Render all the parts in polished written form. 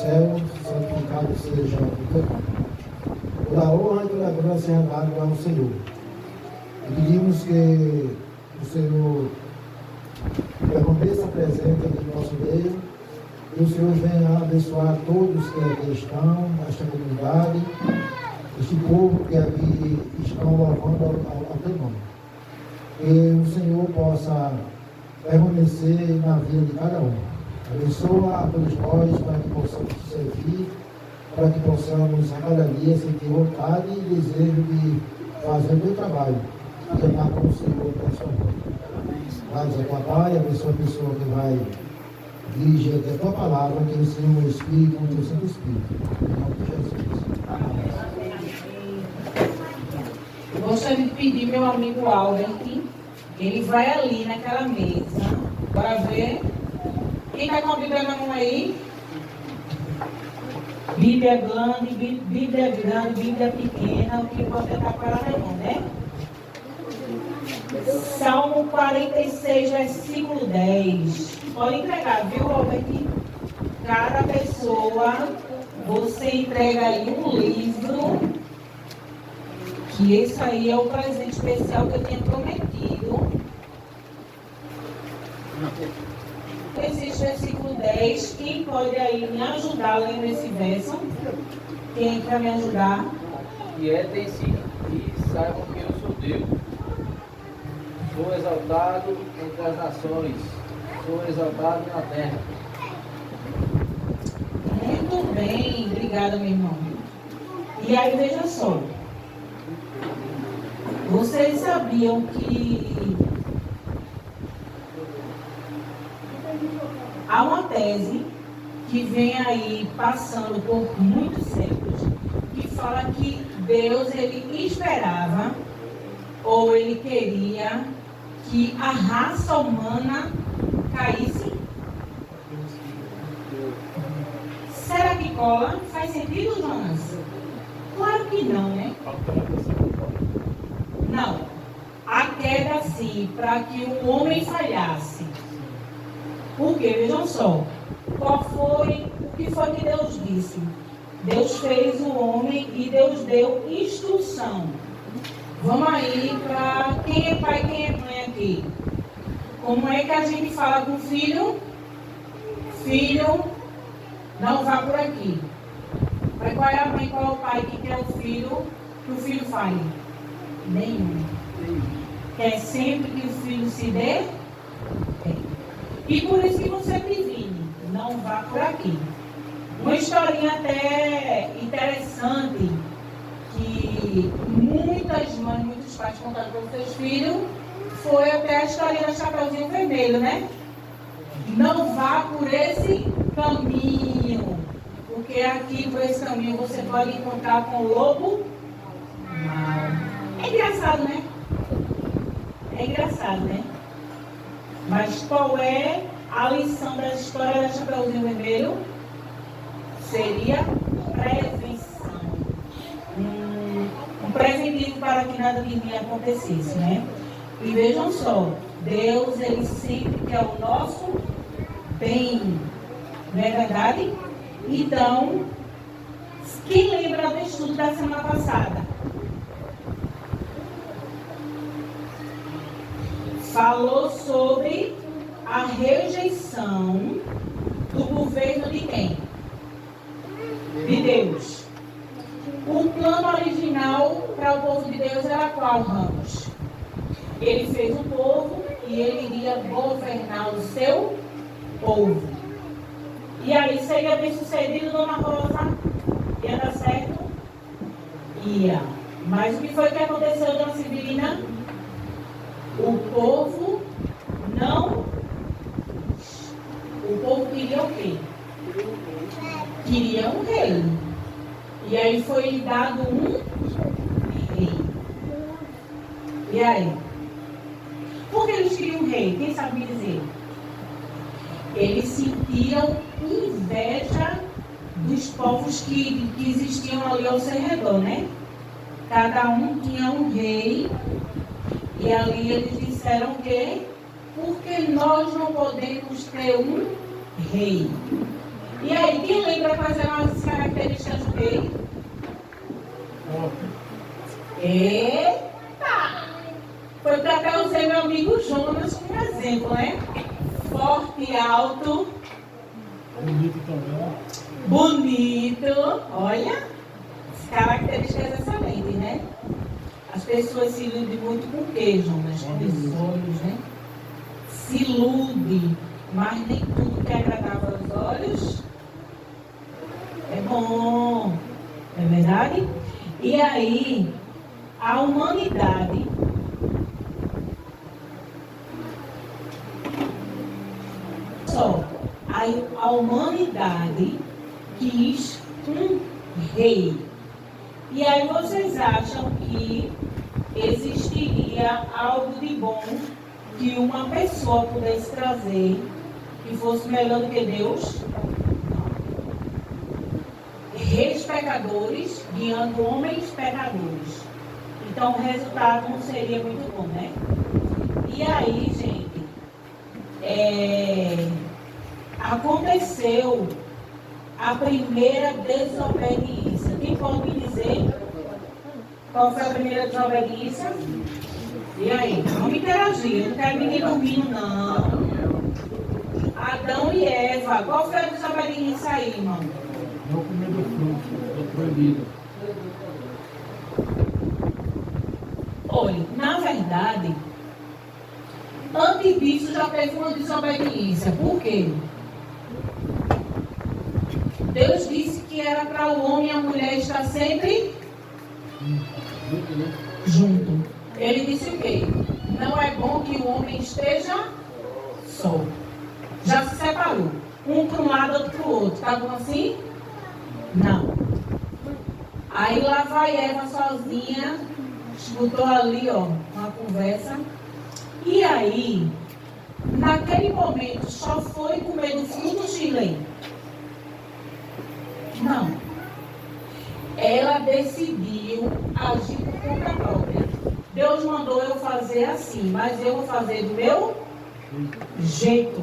céu, santificado seja o teu nome. Toda a honra e toda a glória seja dada ao Senhor. E pedimos que o Senhor permaneça presente aqui no nosso meio, que o Senhor venha abençoar todos que aqui estão, nesta comunidade, este povo que aqui estão louvando ao teu nome. Que o Senhor possa permanecer na vida de cada um. Abençoa a todos nós para que possamos te servir, para que possamos a cada dia sentir vontade e desejo de fazer o teu trabalho e andar com o Senhor transformando. Dá-nos a tua paz, abençoa a pessoa que vai dirigir aqui a tua palavra, que o Senhor Espírito, com o teu Santo Espírito. Em nome de Jesus. Amém. Eu gostaria de pedir meu amigo Albert, ele vai ali naquela mesa, para ver. Quem está com a Bíblia na mão aí? Bíblia grande, Bíblia pequena, o que você está com ela na mão, né? Salmo 46, versículo 10. Pode entregar, viu, Albert? Cada pessoa, você entrega aí um livro, que esse aí é o presente especial que eu tinha prometido. Existe o versículo 10. Quem pode aí me ajudar lendo esse verso? Quem quer me ajudar? Quietem-se e saibam que eu sou Deus. Sou exaltado entre as nações, sou exaltado na terra. Muito bem, obrigada, meu irmão. E aí, veja só. Vocês sabiam que há uma tese que vem aí passando por muitos séculos, que fala que Deus, ele esperava ou ele queria que a raça humana caísse? Será que cola? Faz sentido, Jonas? Claro que não, né? Não. A queda, sim, para que o homem falhasse. Por quê? Vejam só. O que foi que Deus disse? Deus fez o homem e Deus deu instrução. Vamos aí para quem é pai e quem é mãe aqui. Como é que a gente fala com o filho? Filho, não vá por aqui. Mas qual é a mãe, qual é o pai que quer o que o filho fale? Nenhum. Quer sempre que o filho se dê? E por isso que você previne, não vá por aqui. Uma historinha até interessante, que muitas mães, muitos pais contaram para os seus filhos, foi até a historinha do Chapeuzinho Vermelho, né? Não vá por esse caminho, porque aqui por esse caminho você pode encontrar com o lobo mau. É engraçado, né? É engraçado, né? Mas qual é a lição da história da Chapeuzinho Vermelho? Seria prevenção. Um preventivo para que nada de mim acontecesse, né? E vejam só, Deus, ele sempre quer o nosso bem. Não é verdade? Então, quem lembra do estudo da semana passada? Falou sobre a rejeição do governo de quem? De Deus. O plano original para o povo de Deus era qual, Ramos? Ele fez o povo e ele iria governar o seu povo. E aí seria bem sucedido, dona Rosa? Ia dar certo? Ia. Mas o que foi que aconteceu, dona Severina? O povo não. O povo queria o quê? Queria um rei. E aí foi lhe dado um rei. E aí? Por que eles queriam um rei? Quem sabe me dizer? Eles sentiam inveja dos povos que existiam ali ao seu redor, né? Cada um tinha um rei. E ali eles disseram que porque nós não podemos ter um rei. E aí, quem lembra quais eram as características do rei? Eita! Foi para até usar meu amigo Jonas como exemplo, né? Forte, alto. Bonito também. Bonito. Olha, características excelentes, né? As pessoas se iludem muito com o quê, Jonas? Com os olhos, né? Se ilude, mas nem tudo que é agradável aos olhos é bom. Não é verdade? E aí, a humanidade a humanidade quis um rei. E aí vocês acham que existiria algo de bom que uma pessoa pudesse trazer que fosse melhor do que Deus? Reis pecadores guiando homens pecadores. Então o resultado não seria muito bom, né? E aí, gente, aconteceu a primeira desobediência. Quem pode me dizer qual foi a primeira desobediência? E aí? Vamos interagir. Eu não quero ninguém dormindo, não. Adão e Eva. Qual foi a desobediência aí, irmão? Não comer do fruto, do proibido. Olha, na verdade, antes disso já teve uma desobediência. Por quê? Deus disse que era para o homem e a mulher estar sempre junto. Ele disse o quê? Não é bom que o homem esteja só. Já se separou. Um para um lado, outro para o outro. Tá bom assim? Não. Aí lá vai Eva sozinha, escutou ali, ó, uma conversa. E aí, naquele momento, só foi comer do fruto de lei. Não. Ela decidiu agir por conta própria. Deus mandou eu fazer assim, mas eu vou fazer do meu jeito.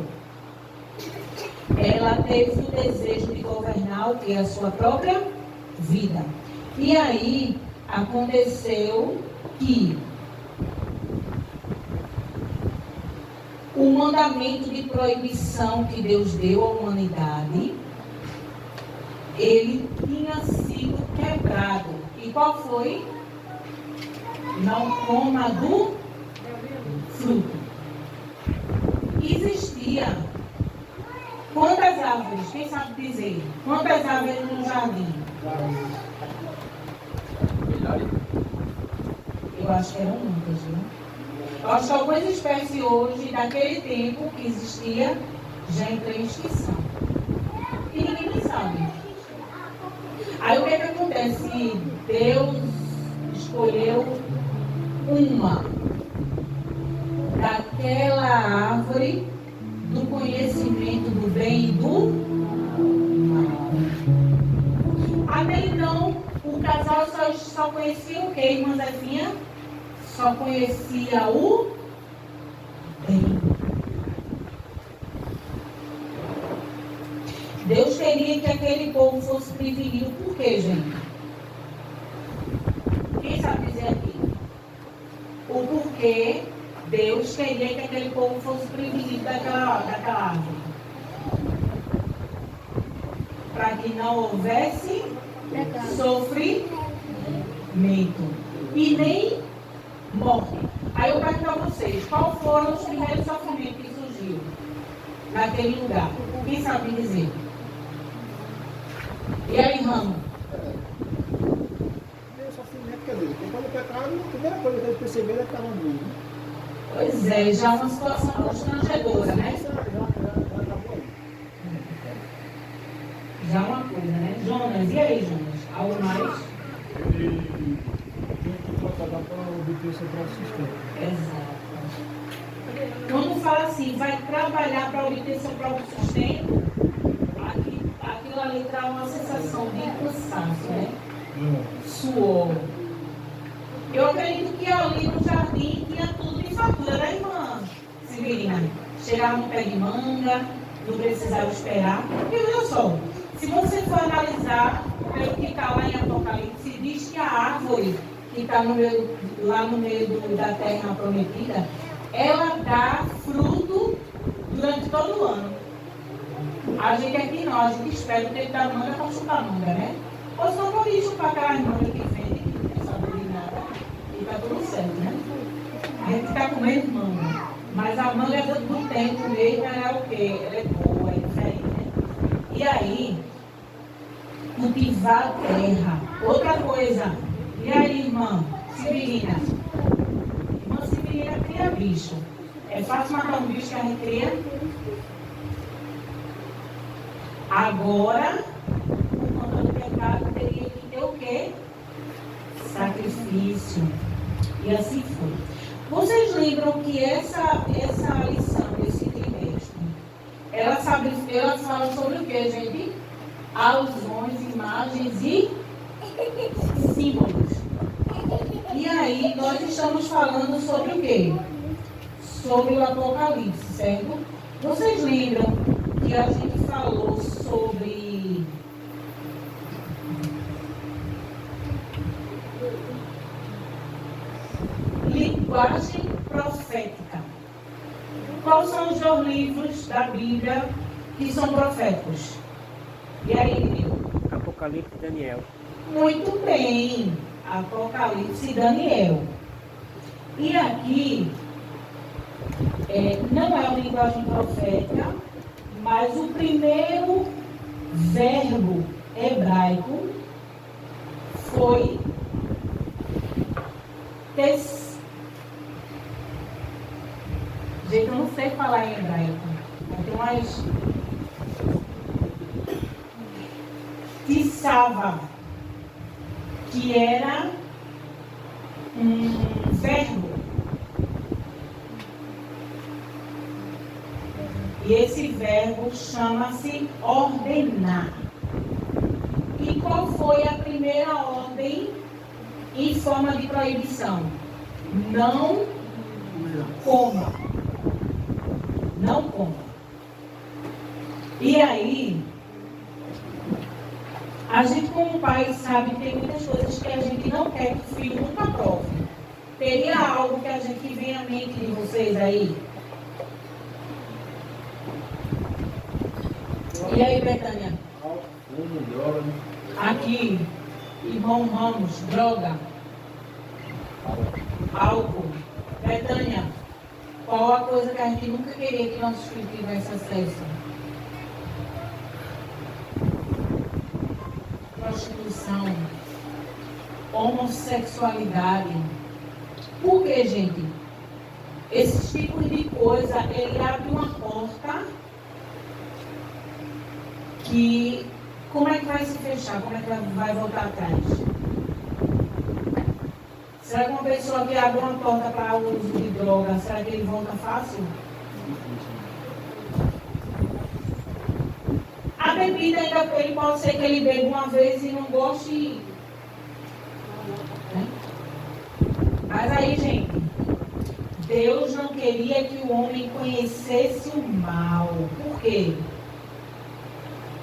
Ela teve o desejo de governar o que é a sua própria vida. E aí aconteceu que o mandamento de proibição que Deus deu à humanidade, ele tinha sido quebrado. E qual foi? Não coma do fruto. Existia quantas árvores? Quem sabe dizer? Quantas árvores no jardim? Eu acho que eram muitas, viu? Eu acho que algumas espécies hoje, daquele tempo que existia, já entrou em extinção. E ninguém nem sabe. Aí o que acontece? Deus escolheu uma daquela árvore do conhecimento do bem e do mal. Até então, o casal só conhecia o que, irmã Zefinha? Só conhecia o bem. Deus queria que aquele povo fosse prevenido. Por quê, gente? Quem sabe dizer aqui? O porquê Deus queria que aquele povo fosse prevenido daquela árvore. Para que não houvesse sofrimento e nem morte. Aí eu pergunto a vocês, qual foram os primeiros sofrimentos que surgiram naquele lugar? Quem sabe dizer? E aí, Ramo? Meu sofrimento, quer dizer, quando o pecado, a primeira coisa que eles perceberam é que estava nu. Pois é, já uma situação constrangedora, né? Já acabou aí. Já uma coisa, né? Jonas, e aí, Jonas? Algo mais? Ele tem que trabalhar para obter seu próprio sustento. Exato. Quando fala assim, vai trabalhar para obter seu próprio sustento, aquilo ali traz uma sensação de cansaço, né? Suor. Eu acredito que ali no jardim tinha tudo de fartura, né, irmã Severina? Chegava no pé de manga, não precisava esperar. E olha só, se você for analisar, pelo que está lá em Apocalipse, diz que a árvore que está lá no meio da terra prometida, ela dá fruto durante todo o ano. A gente aqui não, a gente espera o tempo da manga para chupar manga, né? Ou só por isso chupar aquelas mangas que vende, que não tem sabor de nada, e está tudo certo, né? A gente está comendo manga, mas a manga do tempo mesmo, ela é o quê? Ela é boa, é diferente, né? E aí, cultivar a terra. Outra coisa, e aí, irmã Severina? Irmã Severina cria bicho. É fácil matar um bicho que a gente cria? Agora, por conta do pecado, teria que ter o quê? Sacrifício. E assim foi. Vocês lembram que essa lição, esse trimestre, ela fala sobre o quê, gente? Alusões, imagens e símbolos. E aí, nós estamos falando sobre o quê? Sobre o Apocalipse, certo? Vocês lembram que a gente falou sobre linguagem profética? Quais são os dois livros da Bíblia que são proféticos? E aí, menino? Apocalipse e Daniel. Muito bem. Apocalipse e Daniel. E aqui, não é uma linguagem profética, mas o primeiro verbo hebraico foi Gente, eu não sei falar em hebraico. Tem mais Tissava, que era um verbo. E esse verbo chama-se ordenar. E qual foi a primeira ordem em forma de proibição? Não coma. Não coma. E aí, a gente como pai sabe que tem muitas coisas que a gente não quer que o filho nunca prove. Teria algo que a gente que vem à mente de vocês aí? E aí, Betânia? Fumo, droga, né? Aqui, irmão Ramos, droga, álcool. Betânia, qual a coisa que a gente nunca queria que nossos filhos tivessem acesso? Prostituição, homossexualidade. Por que, gente? Esses tipos de coisa, ele abre uma porta que, como é que vai se fechar? Como é que vai voltar atrás? Será que uma pessoa que abre uma porta para o uso de droga, será que ele volta fácil? A bebida, ainda ele pode ser que ele beba uma vez e não goste. Né? Mas aí, gente, Deus não queria que o homem conhecesse o mal. Por quê?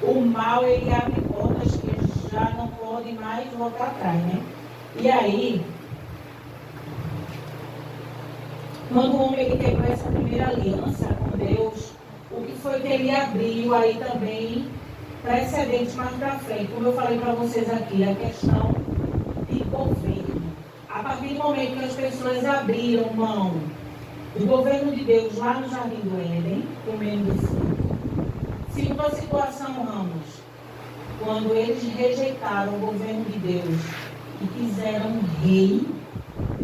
O mal, ele abre portas que já não pode mais voltar atrás, né? E aí, quando o homem ele quebrou essa primeira aliança com Deus, o que foi que ele abriu aí também precedentes mais para frente? Como eu falei para vocês aqui, a questão de governo. A partir do momento que as pessoas abriram mão do governo de Deus lá no Jardim do Éden, comendo do fruto. Segunda situação, Ramos, quando eles rejeitaram o governo de Deus e quiseram um rei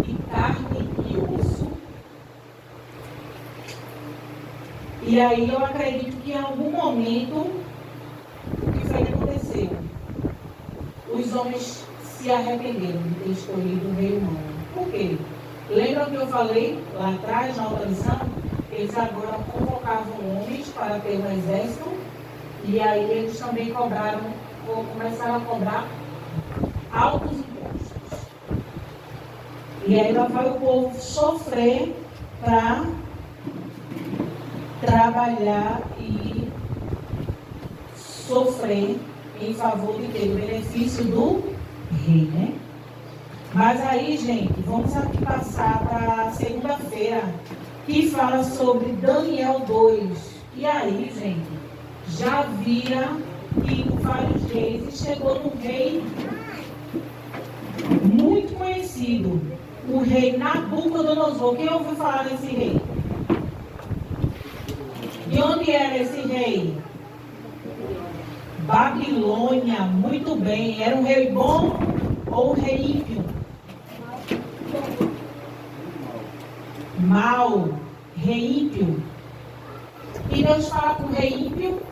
de carne e osso. E aí eu acredito que em algum momento, o que foi que aconteceu? Os homens se arrependeram de ter escolhido o rei humano. Por quê? Lembra que eu falei lá atrás, na outra lição? Eles agora convocavam homens para ter um exército, e aí eles também começaram a cobrar altos impostos. E aí lá vai o povo sofrer para trabalhar e sofrer em favor de ter o benefício do rei, né? Mas aí, gente, vamos aqui passar para segunda-feira, que fala sobre Daniel 2. E aí, gente, já vira que por vários reis chegou num rei muito conhecido, o rei Nabucodonosor. Quem ouviu falar desse rei? De onde era esse rei? Babilônia, muito bem. Era um rei bom ou um rei ímpio? Mal, rei ímpio. E Deus fala com o rei ímpio?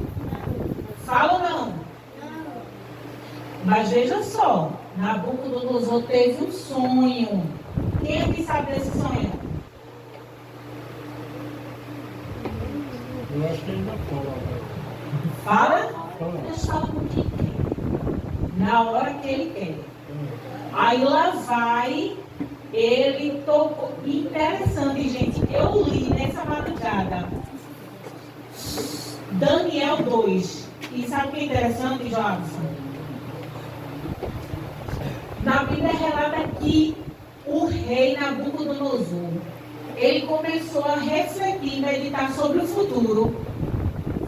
Fala ou não? Mas veja só, Nabucodonosor teve um sonho. Quem aqui sabe desse sonho? Eu acho que ainda fala. Fala? Deus fala com quem quer. Na hora que ele quer. Aí lá vai, ele tocou. Interessante, gente. Eu li nessa madrugada Daniel 2. E sabe o que é interessante, Jobson? Na Bíblia relata que o rei Nabucodonosor, ele começou a refletir, meditar sobre o futuro.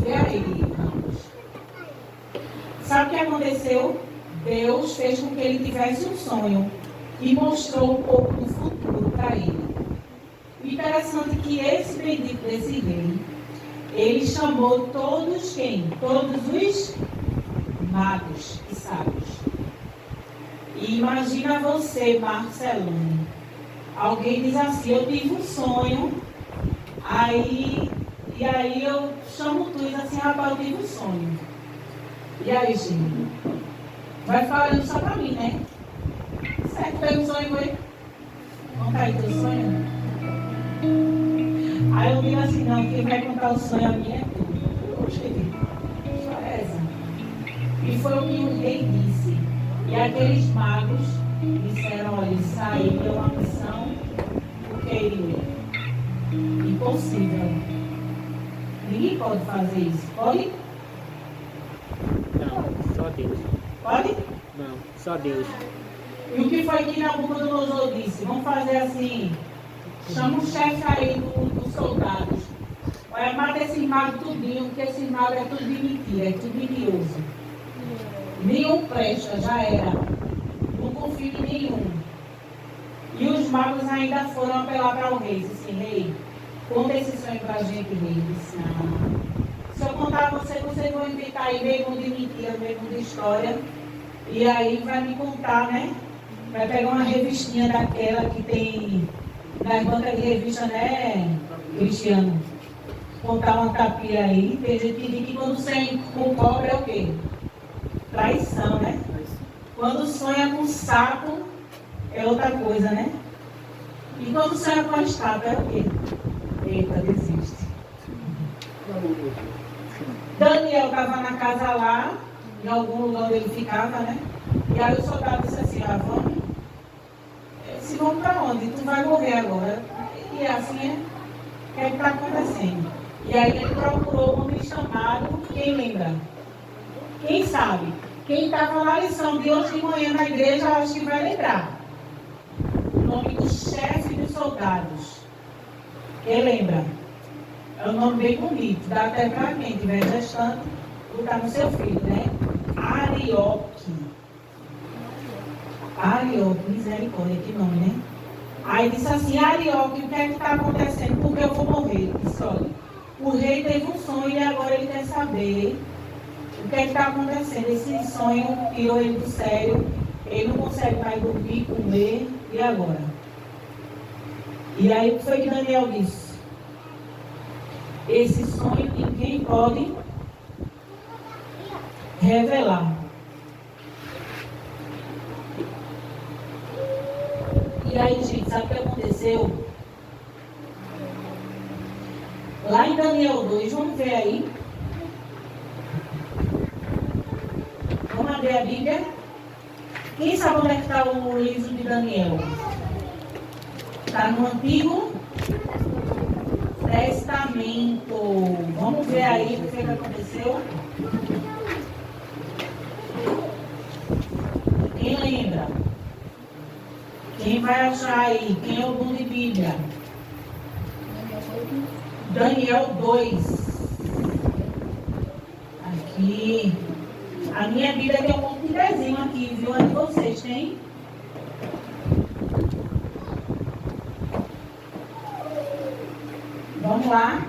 Vê aí, irmãos. Sabe o que aconteceu? Deus fez com que ele tivesse um sonho e mostrou um pouco do futuro para ele. O interessante é que esse bendito desse rei, ele chamou todos quem? Todos os magos e sábios. E imagina você, Marcelone. Alguém diz assim, eu tive um sonho, e aí eu chamo tu e diz assim, rapaz, eu tive um sonho. E aí, gente? Vai falando só pra mim, né? Certo, teve um sonho, foi? Conta aí teu sonho. Aí eu digo assim, não, quem vai contar o sonho a mim é tu. Eu cheguei. Só essa. E foi o que o rei disse. E aqueles magos disseram, olha, isso aí é uma missão do que impossível. Ninguém pode fazer isso. Pode? Não, só Deus. Pode? Não, só Deus. E o que foi que Nabucodonosor disse? Vamos fazer assim, chama um chefe aí dos soldados. Olha, mata esses magos tudinho, porque esses magos é tudo de mentira, é tudo mentiroso. Nenhum presta, já era. Não confio em nenhum. E os magos ainda foram apelar para o rei. Disse assim, rei, conta esse sonho para a gente, rei. Disse, não. Se eu contar a você, vocês vão inventar aí meio de mentira, meio de história. E aí vai me contar, né? Vai pegar uma revistinha daquela que tem nas bancas de revista, né, Cristiano? Contar uma tapinha aí. Tem gente que diz que quando você com cobra é o quê? Traição, né? Quando sonha com sapo é outra coisa, né? E quando sonha com a estátua é o quê? Eita, desiste. Daniel estava na casa lá, em algum lugar onde ele ficava, né? E aí o soldado disse assim, vamos. Se vamos para onde? Tu vai morrer agora. E assim é. O que é que está acontecendo? E aí ele procurou um homem chamado, quem lembra? Quem sabe? Quem estava na lição de hoje de manhã na igreja, acho que vai lembrar. O nome do chefe dos soldados. Quem lembra? É um nome bem bonito. Dá até para quem estiver gestante, botar no seu filho, né? Arioque. Arioque, misericórdia, que nome, né? Aí disse assim, Arioque, o que é que está acontecendo? Porque eu vou morrer. Ele disse, olha, o rei teve um sonho e agora ele quer saber o que é que está acontecendo. Esse sonho tirou ele do sério, ele não consegue mais dormir, comer, e agora? E aí o que foi que Daniel disse? Esse sonho ninguém pode revelar. E aí, gente, sabe o que aconteceu? Lá em Daniel 2, vamos ver aí. Vamos abrir a Bíblia. Quem sabe onde é que está o livro de Daniel? Está no Antigo Testamento. Vamos ver aí o que aconteceu. Quem lembra? Quem vai achar aí? Quem é o bom de Bíblia? Daniel 2. Aqui. A minha Bíblia tem um monte de desenho aqui, viu? A de vocês tem? Vamos lá.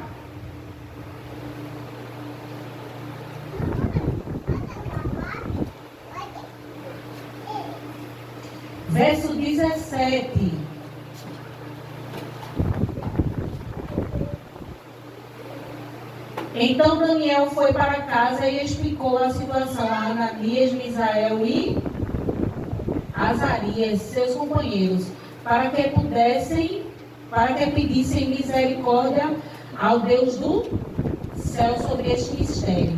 Verso 17. Então Daniel foi para casa e explicou a situação a Ananias, Misael e Azarias, seus companheiros, para que pedissem misericórdia ao Deus do céu sobre este mistério,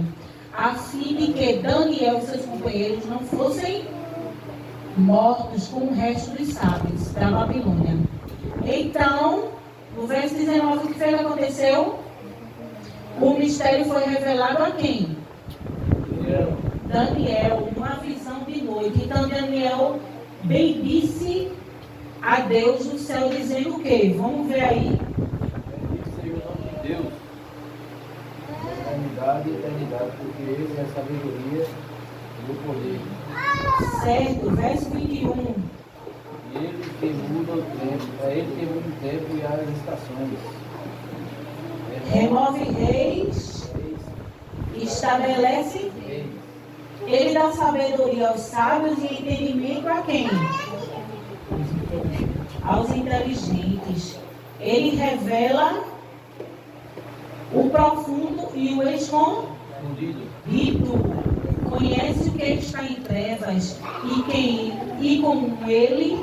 a fim de que Daniel e seus companheiros não fossem mortos com o resto dos sábios da Babilônia. Então, no verso 19, o que foi que aconteceu? O mistério foi revelado a quem? Daniel, uma visão de noite. Então Daniel bendisse a Deus do céu, dizendo o quê? Vamos ver aí. Bendito seja o nome de Deus, eternidade e eternidade, porque Ele é a sabedoria e o poder. Certo, verso 21. Ele que muda o tempo, é Ele que muda o tempo e as estações. Remove reis, estabelece. Ele dá sabedoria aos sábios e entendimento a quem? Aos inteligentes. Ele revela o profundo e o escondido. Conhece o que está em trevas e com ele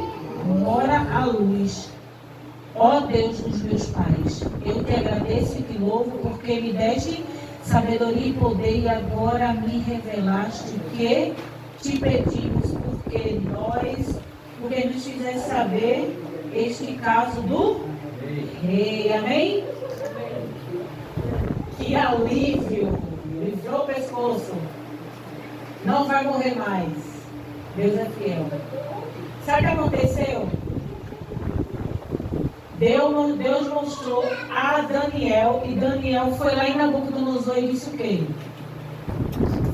mora a luz. Ó Deus dos meus pais, eu te agradeço e te louvo porque me deste sabedoria e poder e agora me revelaste que te pedimos porque nos fizeste saber este caso do rei. Amém? Que alívio! Livrou o pescoço. Não vai morrer mais. Deus é fiel. Sabe o que aconteceu? Deus mostrou a Daniel, e Daniel foi lá em Nabucodonosor e disse o quê?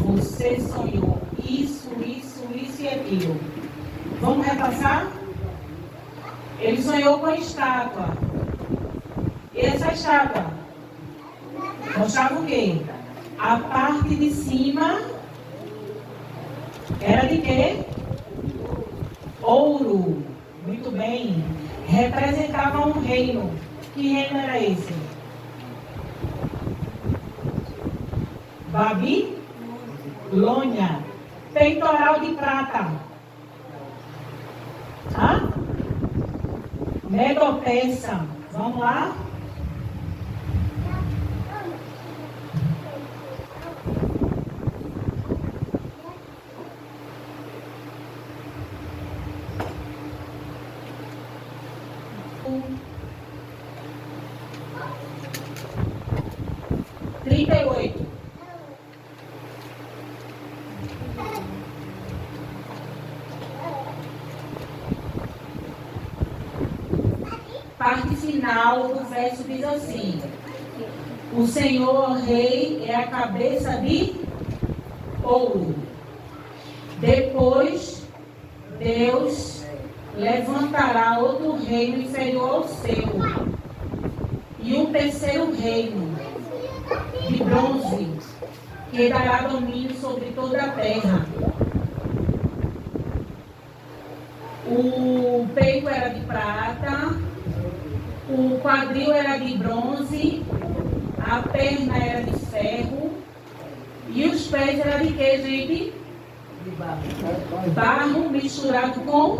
Você sonhou isso e aquilo. Vamos repassar? Ele sonhou com a estátua. E essa estátua mostrava o quê? A parte de cima era de quê? Ouro. Muito bem. Representava um reino. Que reino era esse? Babilônia. Peitoral de prata. Medo-Persa. Vamos lá? Parte final do verso diz assim: o Senhor Rei é a cabeça de ouro. Depois Deus levantará outro reino inferior ao seu, e um terceiro reino de bronze, que dará domínio sobre toda a terra. O peito era de prata, o quadril era de bronze, a perna era de ferro, e os pés eram de quê, gente? De barro. Barro misturado com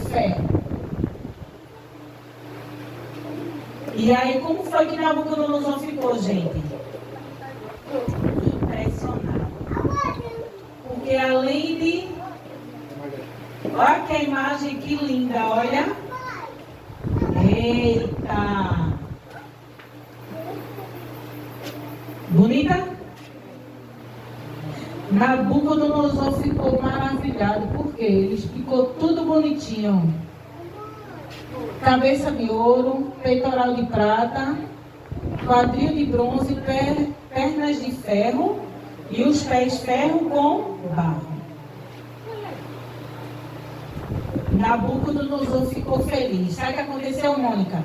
ferro. E aí, como foi que Nabucodonosor ficou, gente? Impressionado. Porque além de... Olha que imagem, que linda, olha. Eita! Bonita? Nabucodonosor ficou maravilhado. Por porque ele explicou tudo bonitinho. Cabeça de ouro, peitoral de prata, quadril de bronze, pernas de ferro e os pés ferro com barro. Nabucodonosor ficou feliz. Sabe o que aconteceu, Mônica?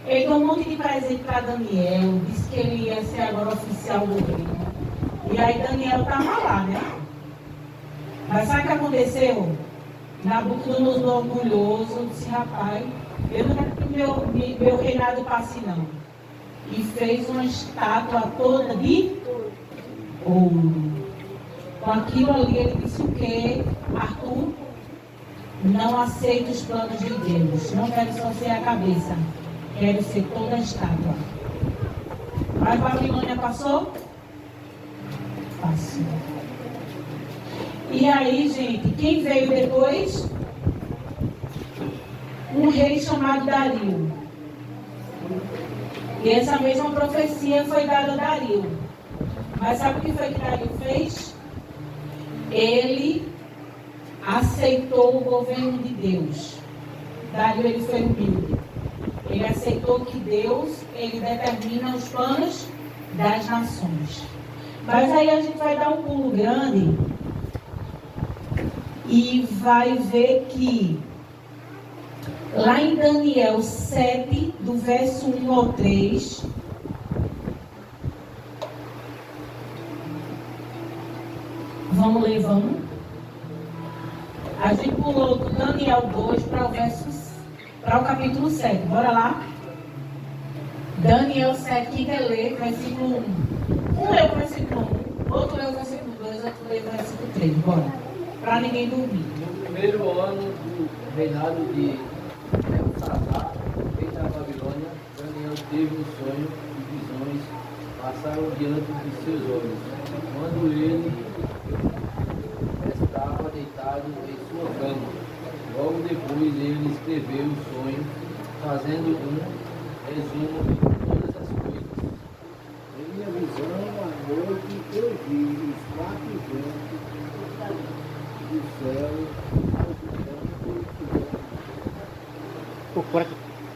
Ele deu um monte de presente para Daniel, disse que ele ia ser agora oficial do reino. E aí Daniel estava lá, né? Mas sabe o que aconteceu? Nabucodonosor orgulhoso disse, rapaz, eu não quero que meu reinado passe não. E fez uma estátua toda de ouro. Com aquilo ali ele disse o quê? Arthur, não aceito os planos de Deus. Não quero só ser a cabeça. Quero ser toda a estátua. A Babilônia passou? Passou. E aí, gente, quem veio depois? Um rei chamado Dario. E essa mesma profecia foi dada a Dario. Mas sabe o que foi que Dario fez? Ele aceitou o governo de Deus. Dario, ele foi humilde. Ele aceitou que Deus, ele determina os planos das nações. Mas aí a gente vai dar um pulo grande e vai ver que lá em Daniel 7, do verso 1 ao 3, vamos ler, vamos. A gente pulou do Daniel 2 para o capítulo 7. Bora lá? Daniel 7, quem quer ler? Versículo 1. Um lê o versículo 1, outro lê o versículo 2, outro lê o versículo 3. Bora. Para ninguém dormir. No primeiro ano do reinado de Belsazar, rei da Babilônia, Daniel teve um sonho e visões passaram diante de seus olhos. Quando ele estava deitado em sua cama, logo depois ele escreveu o sonho, fazendo um resumo de todas as coisas. Em minha visão, à noite, eu vi os quatro ventos do céu,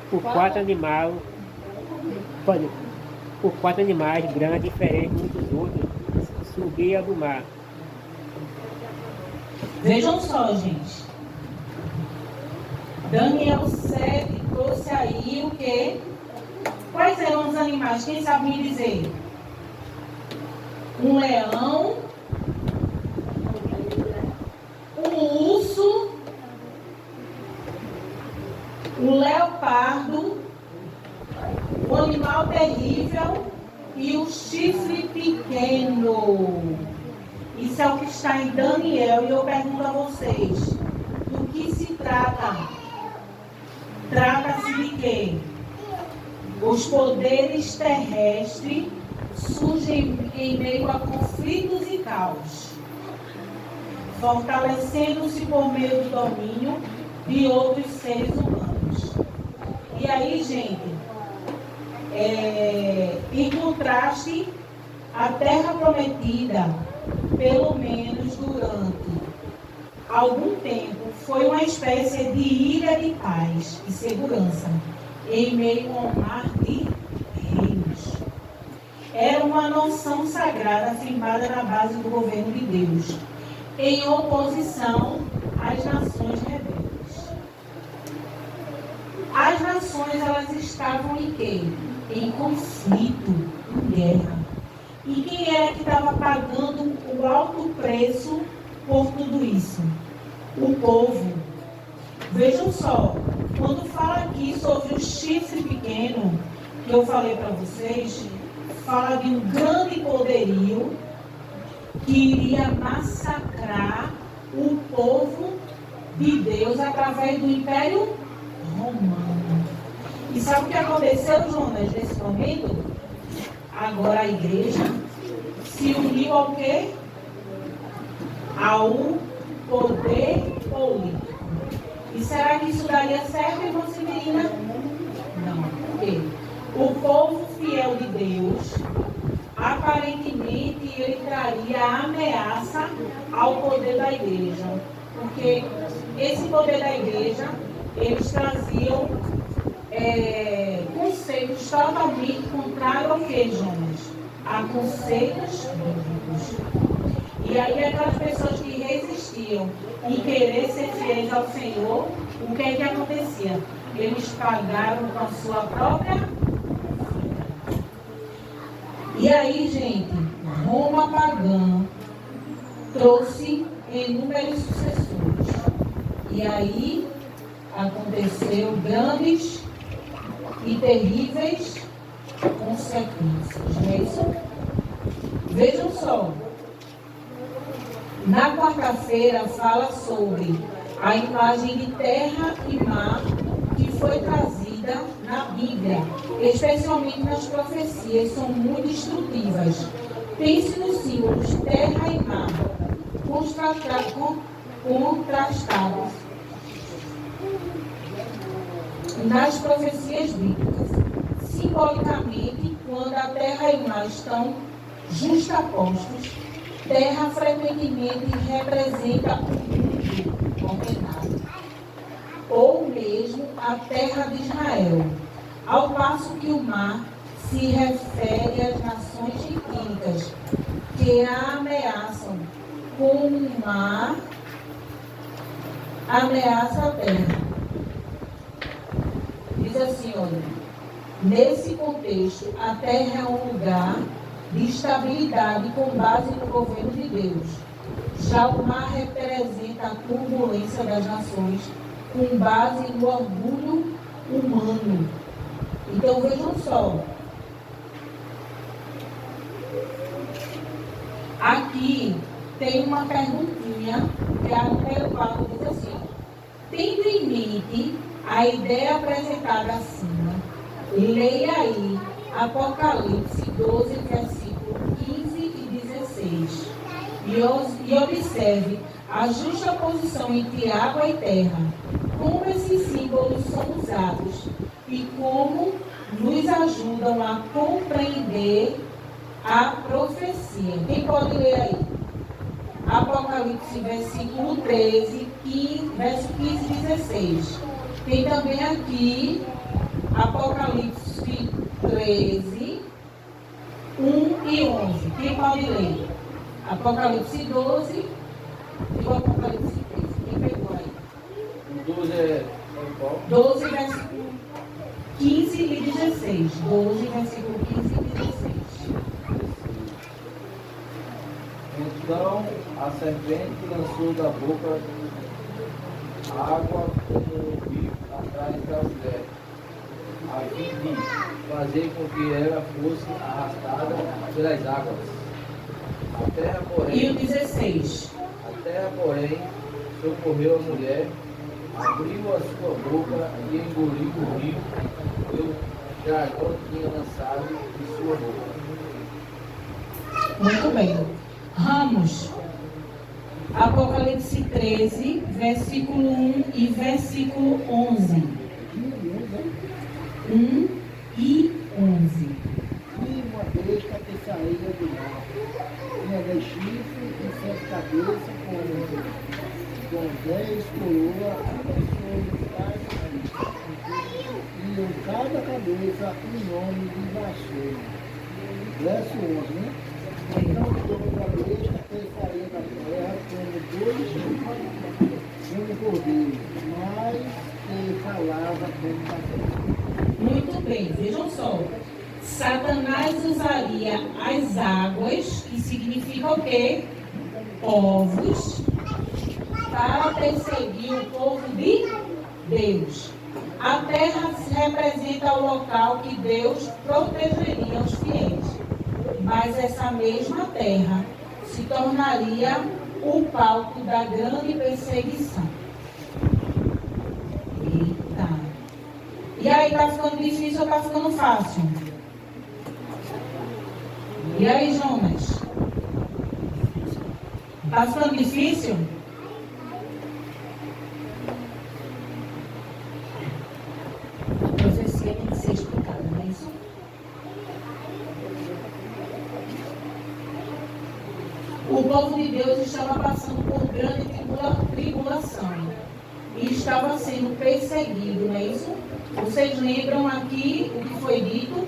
por quatro animais grandes, diferentes uns dos outros, subia do mar. Vejam só, gente. Daniel 7 trouxe aí o quê? Quais eram os animais? Quem sabe me dizer? Um leão, um urso, um leopardo, um animal terrível e o chifre pequeno. Isso é o que está em Daniel. E eu pergunto a vocês, do que se trata? Trata-se de quê? Os poderes terrestres surgem em meio a conflitos e caos, fortalecendo-se por meio do domínio de outros seres humanos. E aí, gente, em contraste, a terra prometida, pelo menos durante algum tempo, foi uma espécie de ilha de paz e segurança em meio a um mar de reinos. Era uma noção sagrada firmada na base do governo de Deus, em oposição às nações rebeldes. As nações, elas estavam em quê? Em conflito, em guerra. E quem era que estava pagando o alto preço por tudo isso? O povo. Vejam só, quando fala aqui sobre o chifre pequeno, que eu falei para vocês, fala de um grande poderio que iria massacrar o povo de Deus através do Império Romano. E sabe o que aconteceu, Jonas, nesse momento? Agora a igreja se uniu ao quê? Ao poder político. E será que isso daria certo, irmã Severina? Não. Por quê? O povo fiel de Deus, aparentemente, ele traria a ameaça ao poder da igreja. porque esse poder da igreja, eles traziam conceitos totalmente contrários ao que, Jonas? A conceitos bíblicos. E aí aquelas pessoas que resistiam em querer ser fiéis ao Senhor, o que é que acontecia? Eles pagaram com a sua própria vida. E aí, gente, Roma pagã trouxe inúmeros sucessores. E aí aconteceu grandes e terríveis consequências. Não é isso? Vejam só. Na quarta-feira fala sobre a imagem de terra e mar que foi trazida na Bíblia, especialmente nas profecias, são muito instrutivas. Pense nos símbolos terra e mar, contrastados nas profecias bíblicas. Simbolicamente, quando a terra e o mar estão justapostos, terra frequentemente representa o mundo condenado, ou mesmo a terra de Israel, ao passo que o mar se refere às nações vitínicas que a ameaçam, como o mar ameaça a terra. Diz assim, olha, nesse contexto, a terra é um lugar de estabilidade com base no governo de Deus. Já o mar representa a turbulência das nações com base no orgulho humano. Então vejam só. Aqui tem uma perguntinha que a número 4 diz assim: tendo em mente a ideia apresentada acima, leia aí Apocalipse 12, versículo 15 e 16. E observe a justa posição entre água e terra, como esses símbolos são usados e como nos ajudam a compreender a profecia. Quem pode ler aí? Apocalipse, versículo 13, verso 15 e 16. Tem também aqui Apocalipse 13, 1 e 11. Quem pode ler? Apocalipse 12 e o Apocalipse 13. Quem pegou aí? O 12 é qual? 12, versículo 15 e 16. 12, versículo 15 e 16. Então a serpente lançou da boca água como um rio atrás da mulher, a fim de fazer com que ela fosse arrastada pelas águas. A terra, E o porém, 16. socorreu a mulher, abriu a sua boca e engoliu o rio que o dragão tinha lançado de sua boca. Muito bem. Ramos. Apocalipse 13, versículo 1 e versículo 11. 1 e 11. E uma besta que saía do mar, tinha 10 chifres e 7 cabeças, com 10 coroas sobre tais chifres. E em cada cabeça um nome de blasfêmia. Verso 11, né? Então toda a besta que saía da terra como 2 chifres, como cordeiro, mas que falava como cachorro. Muito bem, vejam só. Satanás usaria as águas, que significa o quê? Povos, para perseguir o povo de Deus. A terra representa o local que Deus protegeria os fiéis. Mas essa mesma terra se tornaria o palco da grande perseguição. Eita! E aí, tá ficando difícil ou tá ficando fácil? E aí, Jonas? Tá ficando difícil? A profecia tem que ser explicada, não é isso? O povo de Deus estava passando por grande tribulação. situação e estava sendo perseguido, não é isso? Vocês lembram aqui o que foi dito?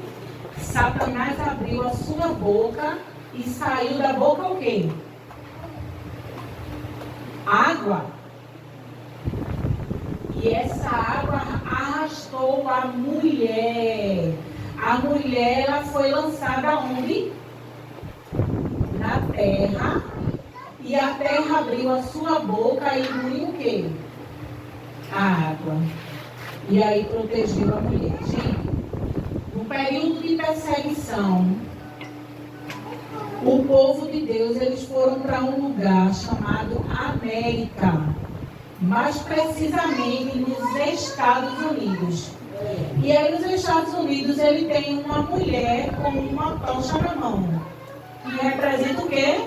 Satanás abriu a sua boca e saiu da boca o quê? Água. E essa água arrastou a mulher. A mulher, ela foi lançada onde? Na terra. E a terra abriu a sua boca e engoliu o quê? A água. E aí protegeu a mulher. Gente, no período de perseguição, o povo de Deus, eles foram para um lugar chamado América, mais precisamente nos Estados Unidos. E aí nos Estados Unidos ele tem uma mulher com uma tocha na mão, que representa o quê?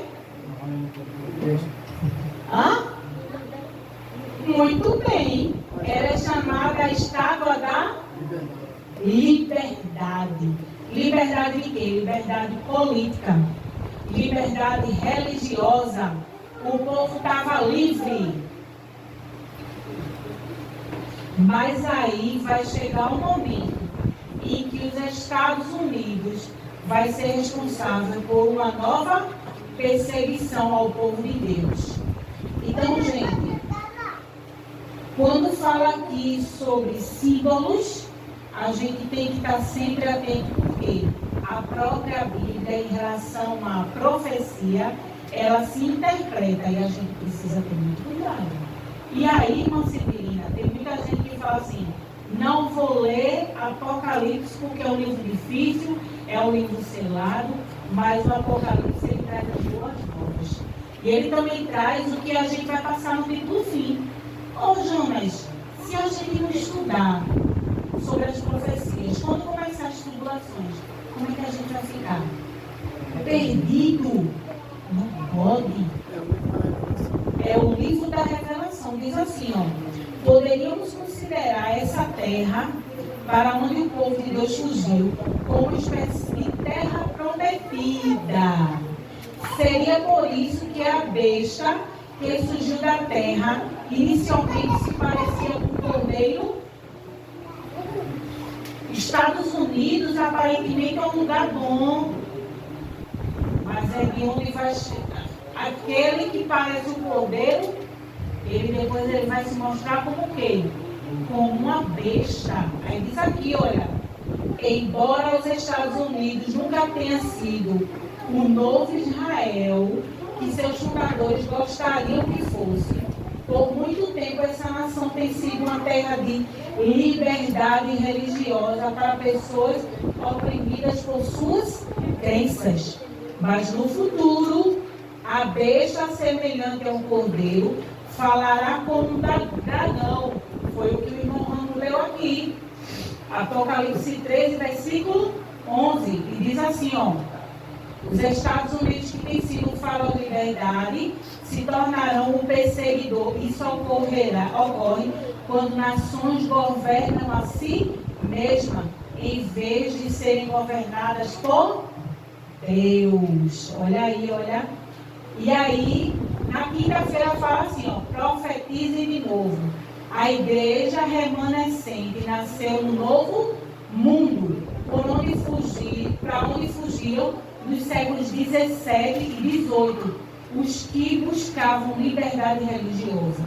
Hã? Muito bem. Ela é chamada a estátua da liberdade. Liberdade de quê? Liberdade política. Liberdade religiosa. O povo estava livre. Mas aí vai chegar um momento em que os Estados Unidos vai ser responsável por uma nova perseguição ao povo de Deus. Então, gente, quando fala aqui sobre símbolos, a gente tem que estar sempre atento, porque a própria Bíblia, em relação à profecia, ela se interpreta e a gente precisa ter muito cuidado. E aí, irmã Cibilina, tem muita gente que fala assim: não vou ler Apocalipse porque é um livro difícil, é um livro selado, mas o Apocalipse ele traz as boas novas. E ele também traz o que a gente vai passar no tempo do fim. Ô Jonas, se a gente não estudar sobre as profecias, quando começar as tribulações, como é que a gente vai ficar? Perdido? Não pode. É o livro da revelação, diz assim, ó: poderíamos considerar essa terra para onde o povo de Deus fugiu como uma espécie de terra prometida. Seria por isso que a besta que surgiu da terra inicialmente se parecia com um cordeiro. Estados Unidos aparentemente é um lugar bom, mas é de onde vai chegar. Aquele que parece um cordeiro, depois ele vai se mostrar como o quê? Como uma besta. Aí diz aqui, olha: embora os Estados Unidos nunca tenha sido o novo Israel que seus fundadores gostariam que fosse, por muito tempo essa nação tem sido uma terra de liberdade religiosa para pessoas oprimidas por suas crenças. Mas no futuro, a besta semelhante a um cordeiro falará como um dragão. Foi o que o irmão Ramos leu aqui. Apocalipse 13, versículo 11. E diz assim, ó: os Estados Unidos, que têm sido um farol de liberdade, se tornarão um perseguidor. Isso ocorre quando nações governam a si mesmas, em vez de serem governadas por Deus. Olha aí, olha. E aí, na quinta-feira fala assim, ó: profetize de novo. A igreja remanescente nasceu no novo mundo, para onde fugiram nos séculos 17 e 18, os que buscavam liberdade religiosa.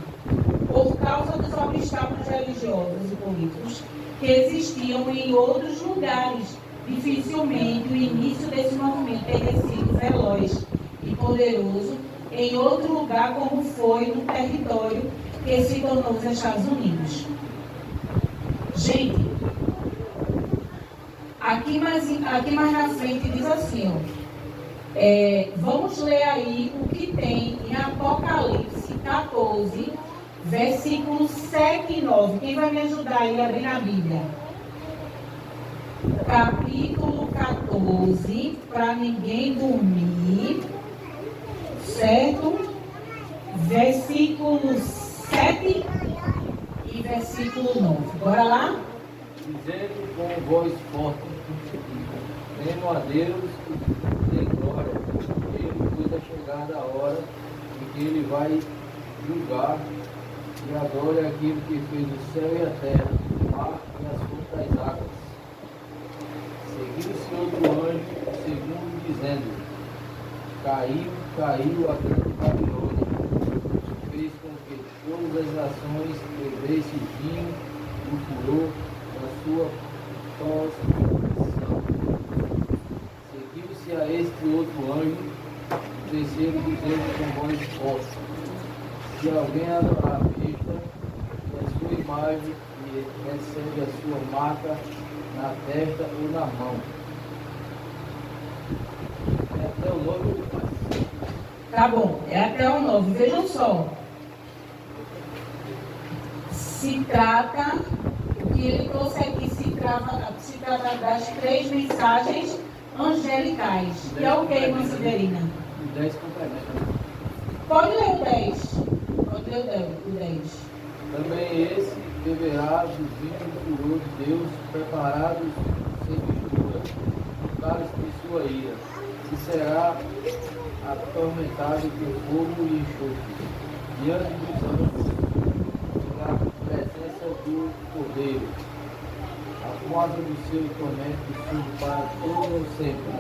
Por causa dos obstáculos religiosos e políticos que existiam em outros lugares, dificilmente o início desse movimento teria sido veloz e poderoso em outro lugar, como foi no território que se tornou os Estados Unidos. Gente, aqui mais na frente diz assim, ó: vamos ler aí o que tem em Apocalipse 14, versículos 7 e 9. Quem vai me ajudar aí a abrir na Bíblia? Capítulo 14, para ninguém dormir, certo? Versículo 7 e versículo 9. Bora lá? Dizendo com voz forte: temo a Deus e dê glória, pois é chegada a hora em que Ele vai julgar e adore aquilo que fez o céu e a terra, o mar e as fontes das águas. Seguiu-se outro anjo, segundo dizendo: caiu, caiu a grande Babilônia, fez com que todas as nações bebessem vinho do furor da sua prostituição. Seguiu-se a este outro anjo, o terceiro dizendo com voz forte: se alguém adorar a besta e a sua imagem e recebe a sua marca na testa ou na mão. É até o 9, pai. Tá bom, é até o 9. Vejam só. Se trata, o que ele trouxe aqui se trata das 3 mensagens angelicais. Que é o que, irmã Severina? 10 complementos. Pode ler o 10. Pode ler o 10. Também esse beberá do vinho do furor de Deus, preparado sem mistura, no cálice de sua ira, e será atormentado por fogo e enxofre, diante dos anjos, na presença do Cordeiro. A guarda do seu tormento sube para todo o sempre.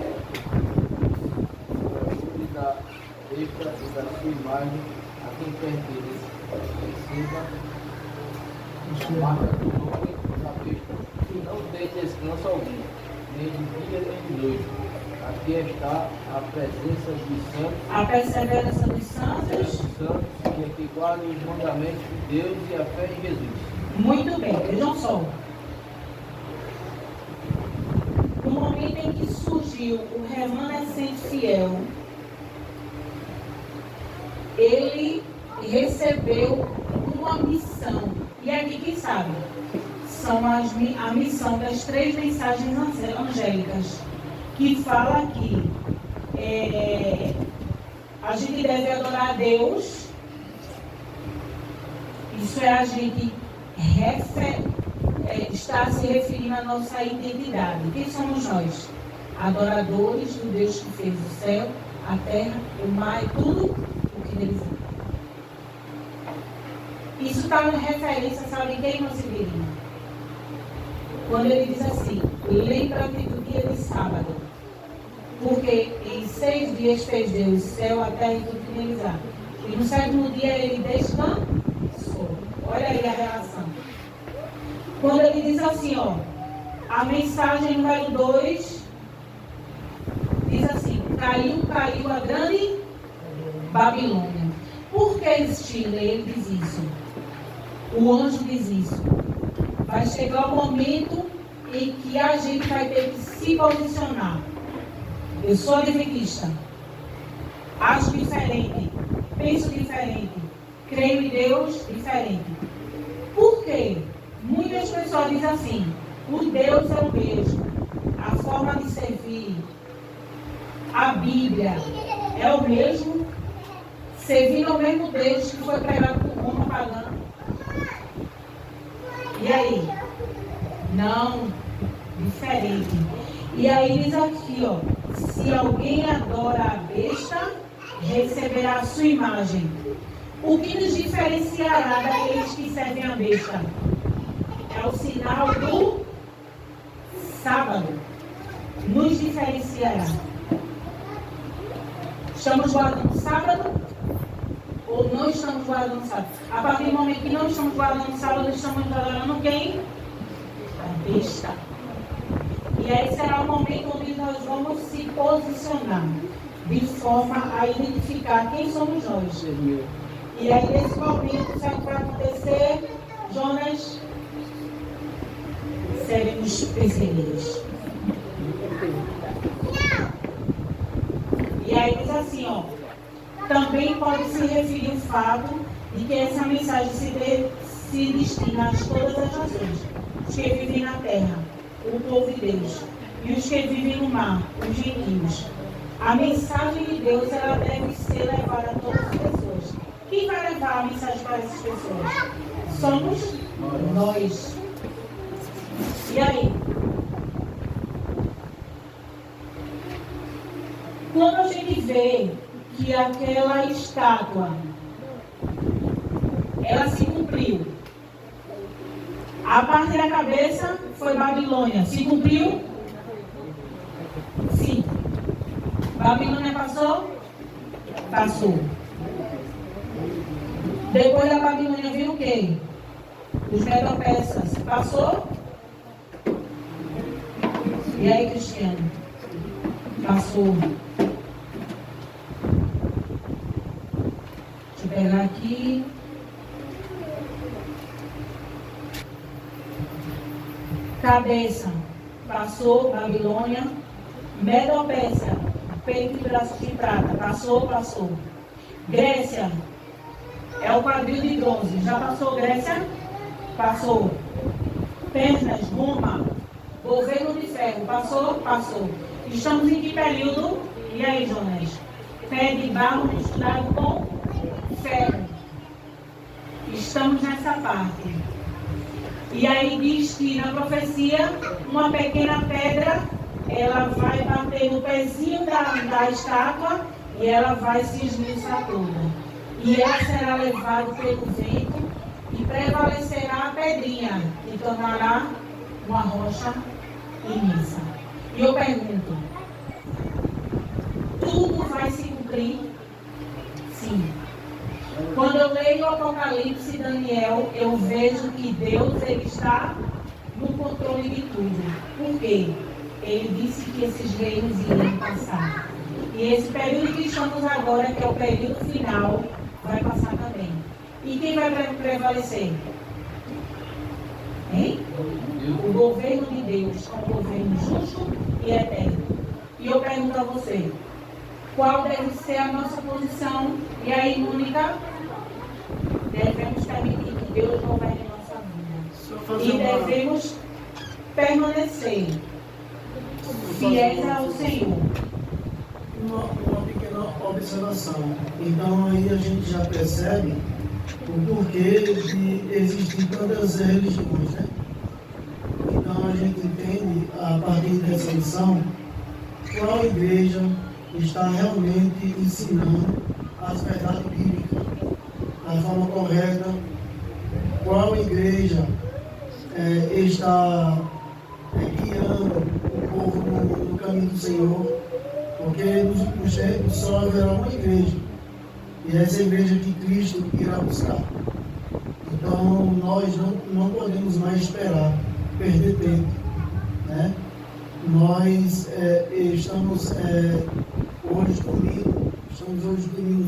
O da besta e da sua imagem, a quem pertence, receba a marca do nome da besta, que não tem descanso algum, nem de dia nem de noite. Aqui está a presença dos santos. A perseverança dos santos. Que aqui guardam os mandamentos de Deus e a fé em Jesus. Muito bem, vejam só. No momento em que surgiu o remanescente fiel, ele recebeu uma missão. E aqui, quem sabe, são a missão das 3 mensagens angélicas, que fala aqui, a gente deve adorar a Deus. Isso é a gente está se referindo à nossa identidade. Quem somos nós? Adoradores do Deus que fez o céu, a terra, o mar e tudo o que neles há. Isso está em referência, sabe quem, irmã Severina? Quando ele diz assim: lembra-te do dia de sábado, porque em 6 dias fez Deus o céu, a terra e tudo que neles há. E no 7º dia ele descansou. Olha aí a relação. Quando ele diz assim, ó, a mensagem número 2 diz assim: caiu, caiu a grande Babilônia. Por que Stiller ele diz isso? O anjo diz isso. Vai chegar o momento em que a gente vai ter que se posicionar. Eu sou adventista, acho diferente, penso diferente, creio em Deus diferente. Por quê? Muitas pessoas dizem assim: o Deus é o mesmo, a forma de servir, a Bíblia é o mesmo, servindo ao mesmo Deus que foi pregado por Roma pagã. E aí? Não, diferente. E aí diz aqui, ó: se alguém adora a besta, receberá a sua imagem. O que nos diferenciará daqueles que servem a besta? É o sinal do sábado. Nos diferenciará. Estamos guardando o sábado? Ou não estamos guardando o sábado? A partir do momento que não estamos guardando o sábado, estamos adorando quem? A besta. E aí será o momento onde nós vamos se posicionar, de forma a identificar quem somos nós. E aí nesse momento, sabe o que vai acontecer? Jonas, seremos perseguidos. E aí diz assim, ó: também pode se referir o fato de que essa mensagem se destina a todas as nações, os que vivem na terra, o povo de Deus, e os que vivem no mar, os gentios. A mensagem de Deus, ela deve ser levada a todas as pessoas. Quem vai levar a mensagem para essas pessoas? Somos nós. E aí? Quando a gente vê que aquela estátua, ela se cumpriu. A parte da cabeça foi Babilônia. Se cumpriu? Sim. Babilônia passou? Passou. Depois da Babilônia viu o quê? Os Medo-Persas. Passou? E aí, Cristiano? Passou. Deixa eu pegar aqui. Cabeça. Passou, Babilônia. Medo-Pérsia. Peito e braços de prata. Passou, passou. Grécia. É o quadril de bronze. Já passou Grécia? Passou. Pernas, Roma. Governo de ferro. Passou? Passou. Estamos em que período? E aí, Jonas? Pé de barro misturado com ferro. Estamos nessa parte. E aí diz que na profecia, uma pequena pedra, ela vai bater no pezinho da estátua e ela vai se esmiuçar toda. E ela será levada pelo vento e prevalecerá a pedrinha, que tornará uma rocha imensa. E eu pergunto, tudo vai se cumprir? Sim. Quando eu leio o Apocalipse e Daniel, eu vejo que Deus ele está no controle de tudo. Por quê? Ele disse que esses reinos iriam passar. E esse período que estamos agora, que é o período final, vai passar também. E quem vai prevalecer? Hein? O governo de Deus é um governo justo e eterno. E eu pergunto a você, qual deve ser a nossa posição? E aí, Mônica, devemos permitir que Deus governe nossa vida. E devemos permanecer fiéis ao Senhor. Uma pequena observação. Então aí a gente já percebe o porquê de existir tantas religiões, né? Então a gente entende, a partir dessa lição, qual igreja está realmente ensinando as verdades bíblicas da forma correta, qual igreja está guiando o povo no caminho do Senhor, porque nos últimos tempos só haverá uma igreja, e essa igreja que Cristo irá buscar. Então nós não podemos mais esperar, perder tempo, né? Nós estamos hoje dormindo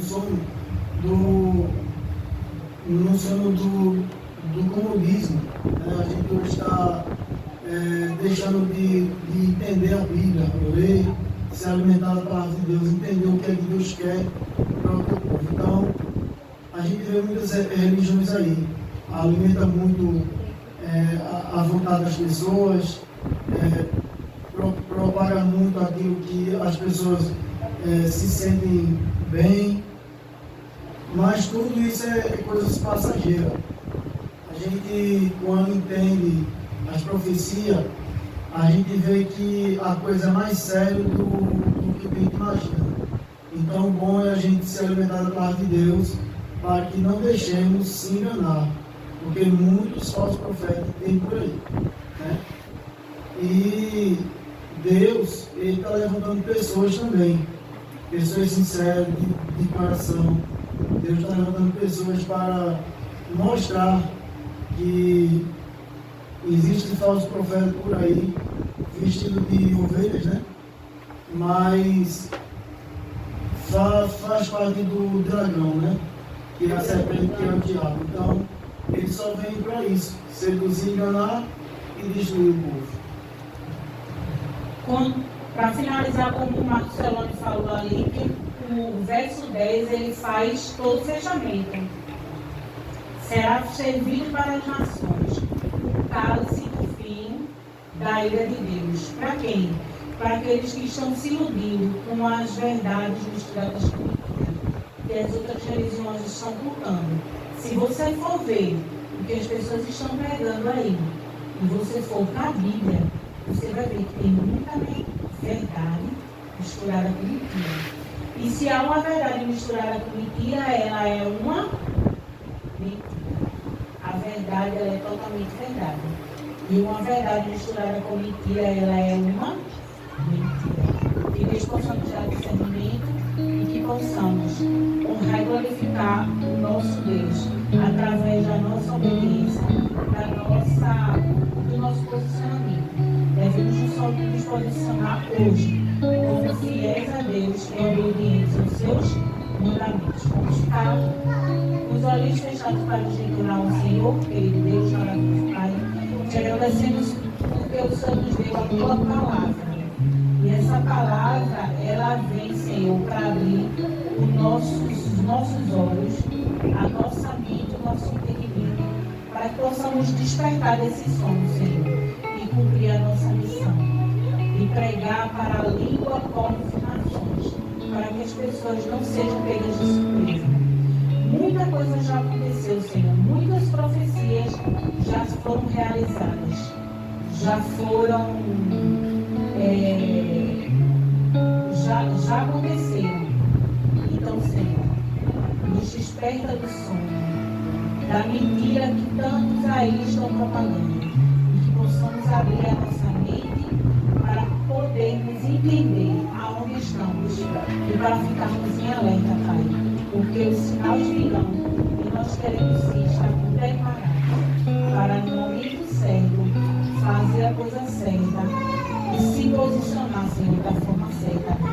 no sono do comunismo, né? A gente hoje está deixando de entender a Bíblia, ler, se alimentar da palavra de Deus, entender o que é que Deus quer para o teu povo. Então, a gente vê muitas religiões aí, alimenta muito a vontade das pessoas, propaga muito aquilo que as pessoas se sentem bem, mas tudo isso é coisas passageiras. A gente, quando entende as profecias, a gente vê que a coisa é mais séria do que a gente imagina. Então, bom é a gente se alimentar da palavra de Deus, para que não deixemos se enganar, porque muitos falsos profetas tem por aí, né? E Deus, Ele está levantando pessoas também, pessoas sinceras, de coração. Deus está levantando pessoas para mostrar que existem falsos profetas por aí, vestidos de ovelhas, né? Mas faz parte do dragão, né? Que é a serpente, que é o diabo. Então, ele só vem para isso, seduzir, enganar e destruir o povo. Para finalizar, como o Marcos Celone falou ali, que o verso 10 ele faz todo o fechamento. Será servido para as nações o cálice do vinho da ira de Deus. Para quem? Para aqueles que estão se iludindo com as verdades misturadas com mentira, que as outras religiões estão contando. Se você for ver o que as pessoas estão pregando aí, e você for para a Bíblia, você vai ver que tem muita verdade misturada com mentira. E se há uma verdade misturada com mentira, ela é uma mentira. verdade, ela é totalmente verdade. E uma verdade misturada com mentira, ela é uma mentira. Que Deus possamos dar discernimento e que possamos honrar e glorificar o nosso Deus através da nossa obediência, do nosso posicionamento. Devemos nos posicionar hoje como fiéis a Deus e obedientes aos seus mandamentos. Vamos ficar com os olhos fechados para adorar ao Senhor, querido Deus, maravilhoso Pai. Te agradecemos porque o Senhor nos deu a tua palavra. E essa palavra, ela vem, Senhor, para abrir os nossos olhos, a nossa mente, o nosso entendimento, para que possamos despertar desse sono, Senhor, e cumprir a nossa missão. E pregar para a língua, povos e nações, para que as pessoas não sejam pegas de surpresa. Muita coisa já aconteceu, Senhor. Muitas profecias já foram realizadas. Já foram... já aconteceram. Então, Senhor, nos desperta do sono, da mentira que tantos aí estão propagando. E que possamos abrir a nossa mente para podermos entender aonde estamos e para ficarmos em alerta, Pai. Porque os sinais virão e nós queremos sim estar preparados para, no momento certo, fazer a coisa certa e se posicionar, Senhor, da forma certa.